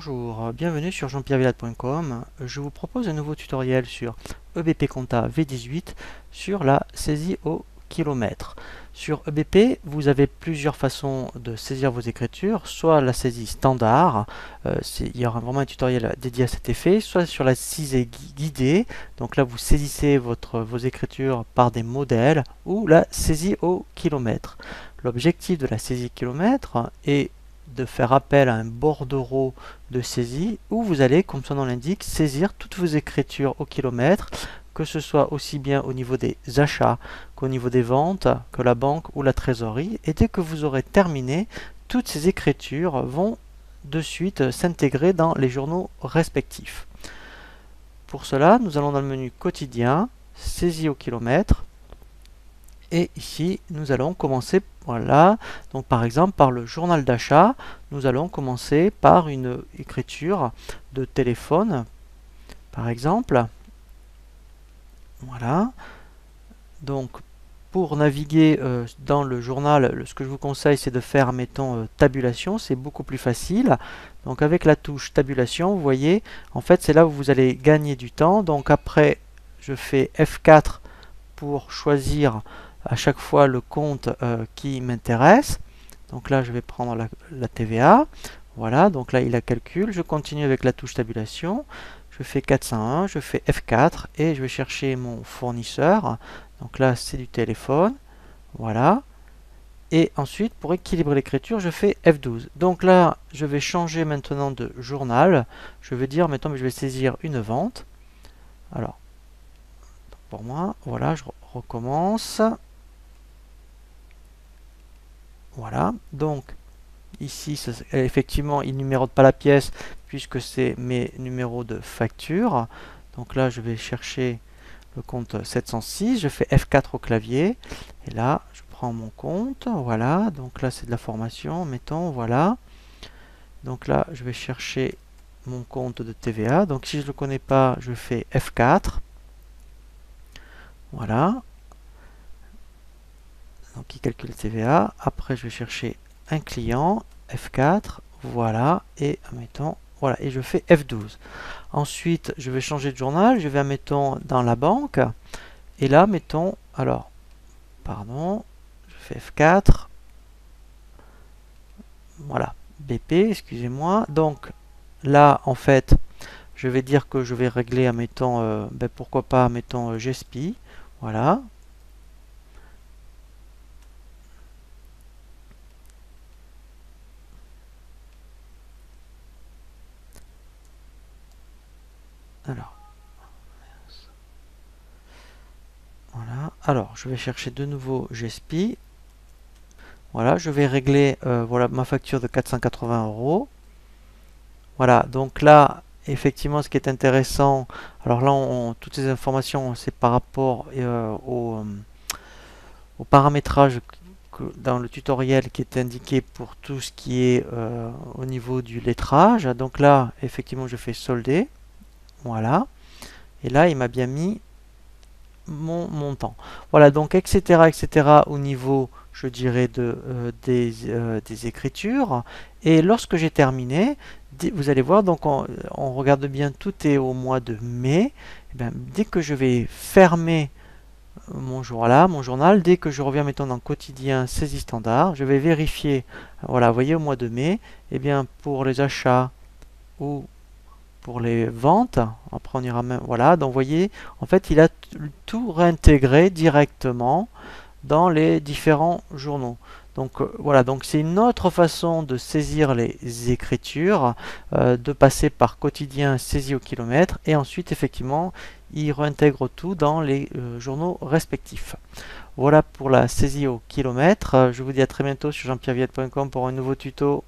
Bonjour, bienvenue sur jean-pierre-villade.com. Je vous propose un nouveau tutoriel sur EBP Compta V18 sur la saisie au kilomètre. Sur EBP, vous avez plusieurs façons de saisir vos écritures, soit la saisie standard, il y aura vraiment un tutoriel dédié à cet effet, soit sur la saisie guidée, donc là vous saisissez vos écritures par des modèles, ou la saisie au kilomètre. L'objectif de la saisie kilomètre est de faire appel à un bordereau de saisie où vous allez, comme son nom l'indique, saisir toutes vos écritures au kilomètre, que ce soit aussi bien au niveau des achats qu'au niveau des ventes, que la banque ou la trésorerie. Et dès que vous aurez terminé, toutes ces écritures vont de suite s'intégrer dans les journaux respectifs. Pour cela, nous allons dans le menu quotidien, saisie au kilomètre. Et ici, nous allons commencer, voilà, donc par exemple par le journal d'achat, nous allons commencer par une écriture de téléphone, par exemple. Voilà. Donc pour naviguer dans le journal, ce que je vous conseille, c'est de faire, mettons, tabulation, c'est beaucoup plus facile. Donc avec la touche tabulation, vous voyez, en fait, c'est là où vous allez gagner du temps. Donc après, je fais F4 pour choisir à chaque fois le compte qui m'intéresse. Donc là, je vais prendre la TVA. Voilà, donc là, il a calcul. Je continue avec la touche tabulation. Je fais 401, je fais F4 et je vais chercher mon fournisseur. Donc là, c'est du téléphone. Voilà. Et ensuite, pour équilibrer l'écriture, je fais F12. Donc là, je vais changer maintenant de journal. Je vais dire, maintenant, je vais saisir une vente. Alors, pour moi, voilà, je recommence. Voilà, donc ici, effectivement, il ne numérote pas la pièce puisque c'est mes numéros de facture. Donc là, je vais chercher le compte 706, je fais F4 au clavier, et là, je prends mon compte, voilà, donc là, c'est de la formation, mettons, voilà. Donc là, je vais chercher mon compte de TVA, donc si je ne le connais pas, je fais F4, voilà. Donc il calcule TVA, après je vais chercher un client, F4, voilà, et mettons, voilà, et je fais F12. Ensuite, je vais changer de journal, je vais, mettons, dans la banque, et là, mettons, alors, pardon, je fais F4, voilà, BP, excusez-moi, donc là, en fait, je vais dire que je vais régler, mettons, pourquoi pas, mettons, GESPI, voilà. Alors, voilà. Alors, je vais chercher de nouveau GESPI. Voilà, je vais régler voilà, ma facture de 480 €. Voilà, donc là, effectivement, ce qui est intéressant, alors là, toutes ces informations, c'est par rapport au paramétrage dans le tutoriel qui est indiqué pour tout ce qui est au niveau du lettrage. Donc là, effectivement, je fais solder. Voilà. Et là, il m'a bien mis mon montant. Voilà, donc etc. au niveau, je dirais, des écritures. Et lorsque j'ai terminé, vous allez voir, donc on regarde bien, tout est au mois de mai. Et bien, dès que je vais fermer mon journal, dès que je reviens, mettons, dans quotidien saisie standard, je vais vérifier, voilà, vous voyez, au mois de mai, et bien pour les achats ou pour les ventes, après on ira même, voilà, donc vous voyez, en fait il a tout réintégré directement dans les différents journaux. Donc voilà, donc c'est une autre façon de saisir les écritures, de passer par quotidien saisie au kilomètre, et ensuite effectivement il réintègre tout dans les journaux respectifs. Voilà pour la saisie au kilomètre. Je vous dis à très bientôt sur jean-pierre-villade.com pour un nouveau tuto.